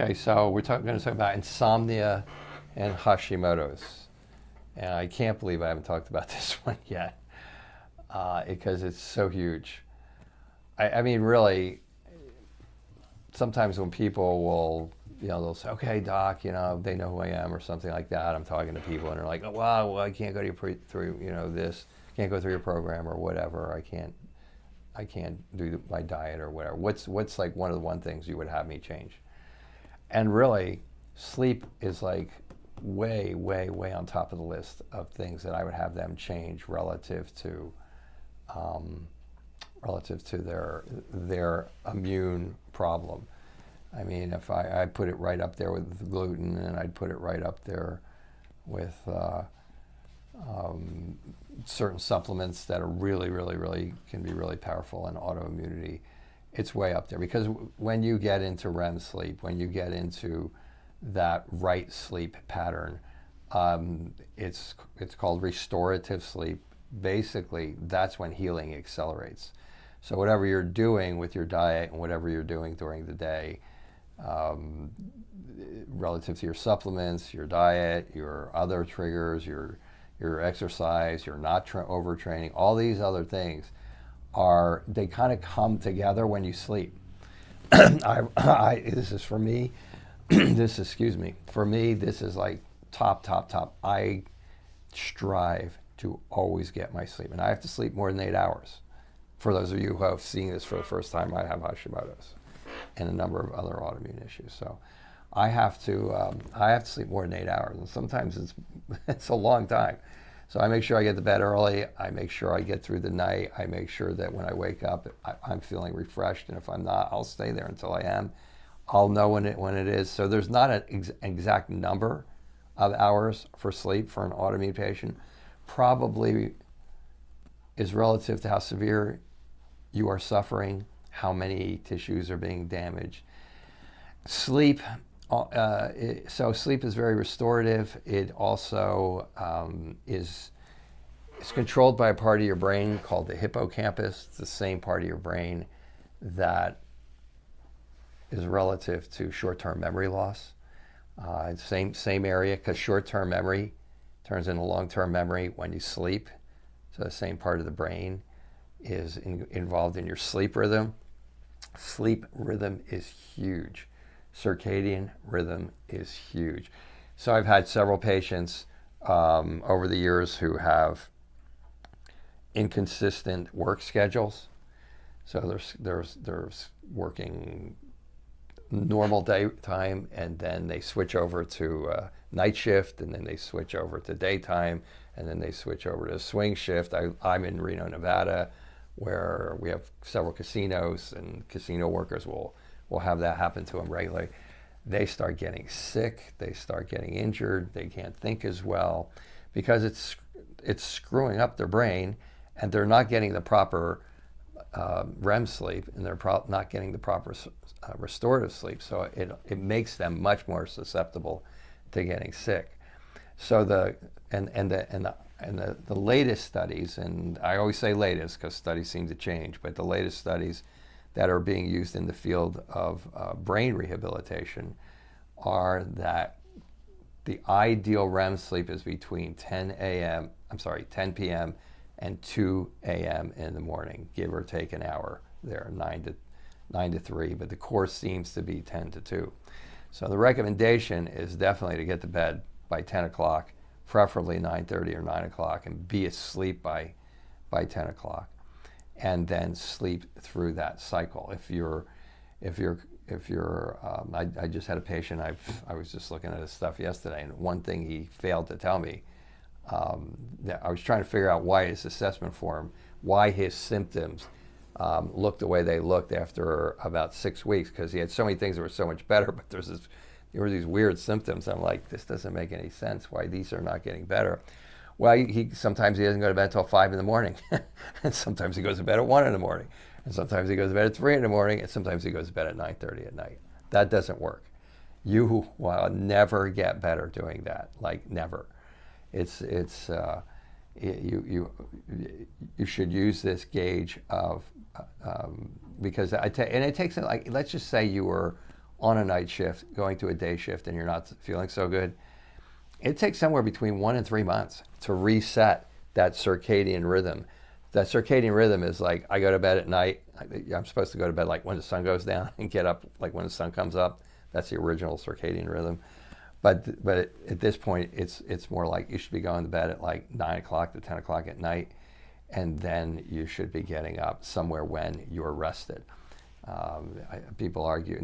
Okay, so we're going to talk about insomnia and Hashimoto's. And I can't believe I haven't talked about this one yet because it's so huge. I mean, really, sometimes when people will, they'll say, okay, doc, they know who I am or something like that. I'm talking to people and they're like, oh, wow, well, I can't go to through, this, can't go through your program or whatever. I can't do my diet or whatever. What's like one of the one things you would have me change? And really, sleep is like way, way, way on top of the list of things that I would have them change relative to their immune problem. I mean, if I put it right up there with gluten, and I'd put it right up there with certain supplements that are really, really, really can be really powerful in autoimmunity. It's way up there because when you get into REM sleep, when you get into that right sleep pattern, it's called restorative sleep. Basically, that's when healing accelerates. So whatever you're doing with your diet and whatever you're doing during the day, relative to your supplements, your diet, your other triggers, your exercise, you're not overtraining, all these other things they kind of come together when you sleep. This is for me, for me, this is like top. I strive to always get my sleep, and I have to sleep more than 8 hours. For those of you who have seen this for the first time, I have Hashimoto's and a number of other autoimmune issues. So I have to sleep more than 8 hours, and sometimes it's a long time. So I make sure I get to bed early. I make sure I get through the night. I make sure that when I wake up, I'm feeling refreshed, and if I'm not, I'll stay there until I am. I'll know when it is. So there's not an exact number of hours for sleep for an autoimmune patient. Probably is relative to how severe you are suffering, how many tissues are being damaged. Sleep, so sleep is very restorative. It also is controlled by a part of your brain called the hippocampus. It's the same part of your brain that is relative to short-term memory loss. Same area, because short-term memory turns into long-term memory when you sleep. So the same part of the brain is involved in your sleep rhythm. Sleep rhythm is huge. Circadian rhythm is huge. So I've had several patients over the years who have inconsistent work schedules. So there's working normal daytime, and then they switch over to night shift, and then they switch over to daytime, and then they switch over to swing shift. I'm in Reno, Nevada, where we have several casinos, and casino workers will have that happen to them regularly. They start getting sick, they start getting injured, they can't think as well because it's screwing up their brain, and they're not getting the proper REM sleep, and they're not getting the proper restorative sleep. So it makes them much more susceptible to getting sick. So the latest studies, and I always say latest because studies seem to change, but the latest studies that are being used in the field of brain rehabilitation are that the ideal REM sleep is between 10 p.m. and 2 a.m. in the morning, give or take an hour there, 9 to 3, but the course seems to be 10 to 2. So the recommendation is definitely to get to bed by 10 o'clock, preferably 9:30 or 9 o'clock, and be asleep by 10 o'clock, and then sleep through that cycle. I just had a patient, I was just looking at his stuff yesterday, and one thing he failed to tell me, that I was trying to figure out why his assessment form, why his symptoms looked the way they looked after about 6 weeks, because he had so many things that were so much better, but there were these weird symptoms. I'm like, this doesn't make any sense why these are not getting better. Well, sometimes he doesn't go to bed until 5 in the morning, and sometimes he goes to bed at 1 in the morning, and sometimes he goes to bed at 3 in the morning, and sometimes he goes to bed at 9:30 at night. That doesn't work. You will never get better doing that, like never. You should use this gauge of because it takes, like, let's just say you were on a night shift, going to a day shift, and you're not feeling so good, it takes somewhere between 1 and 3 months to reset that circadian rhythm. That circadian rhythm is like, I go to bed at night. I'm supposed to go to bed like when the sun goes down and get up like when the sun comes up. That's the original circadian rhythm. But at this point, it's more like you should be going to bed at like 9 o'clock to 10 o'clock at night, and then you should be getting up somewhere when you're rested. People argue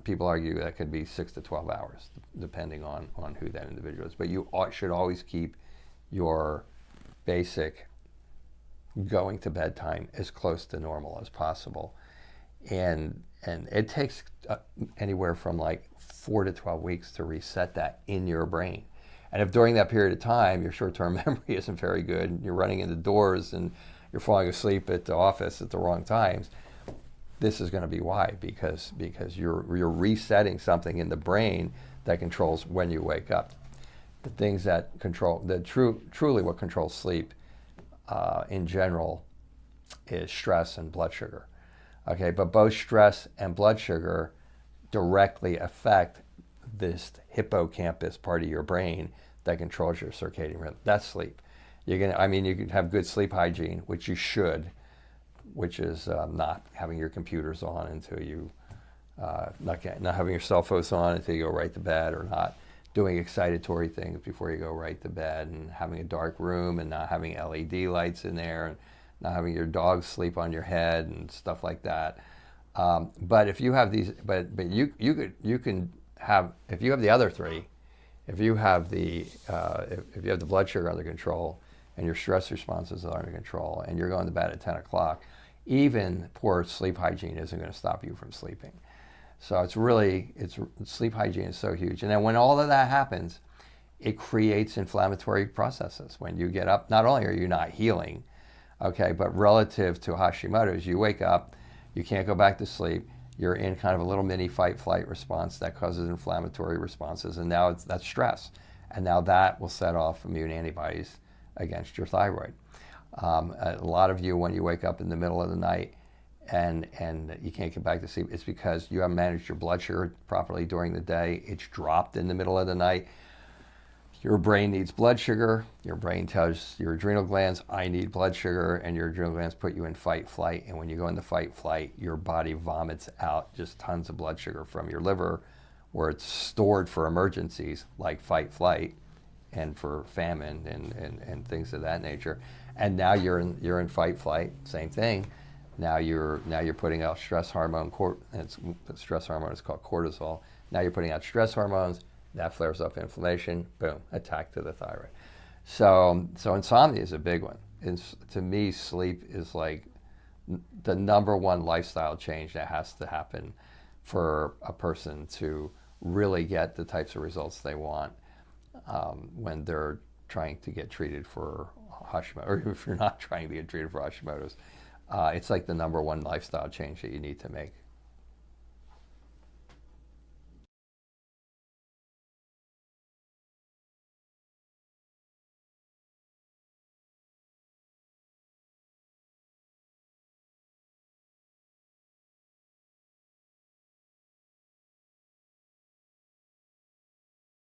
people argue that could be 6 to 12 hours, depending on who that individual is. But you should always keep your basic going to bed time as close to normal as possible, and it takes anywhere from like 4 to 12 weeks to reset that in your brain. And if during that period of time your short-term memory isn't very good, and you're running into doors and you're falling asleep at the office at the wrong times, this is going to be why, because you're resetting something in the brain that controls when you wake up. The things that control, truly what controls sleep in general is stress and blood sugar. Okay, but both stress and blood sugar directly affect this hippocampus part of your brain that controls your circadian rhythm. That's sleep. You can have good sleep hygiene, which you should, which is not having your computers on until you, not having your cell phones on until you go right to bed, or not doing excitatory things before you go right to bed, and having a dark room and not having LED lights in there, and not having your dog sleep on your head and stuff like that. But if you have these, but you can have, if you have the other three, if you have the blood sugar under control, and your stress responses are under control, and you're going to bed at 10 o'clock, even poor sleep hygiene isn't going to stop you from sleeping. So sleep hygiene is so huge. And then when all of that happens, it creates inflammatory processes. When you get up, not only are you not healing, okay, but relative to Hashimoto's, you wake up, you can't go back to sleep, you're in kind of a little mini fight-flight response that causes inflammatory responses, and now that's stress. And now that will set off immune antibodies against your thyroid. A lot of you, when you wake up in the middle of the night and you can't get back to sleep, it's because you haven't managed your blood sugar properly during the day. It's dropped in the middle of the night. Your brain needs blood sugar. Your brain tells your adrenal glands, I need blood sugar, and your adrenal glands put you in fight, flight. And when you go into fight, flight, your body vomits out just tons of blood sugar from your liver, where it's stored for emergencies like fight, flight, and for famine and things of that nature. And now you're in fight, flight, same thing. Now you're putting out stress hormone, the stress hormone is called cortisol. Now you're putting out stress hormones. That flares up inflammation, boom, attack to the thyroid. So insomnia is a big one. To me, sleep is like the number one lifestyle change that has to happen for a person to really get the types of results they want when they're trying to get treated for Hashimoto, or if you're not trying to get treated for Hashimoto's. It's like the number one lifestyle change that you need to make.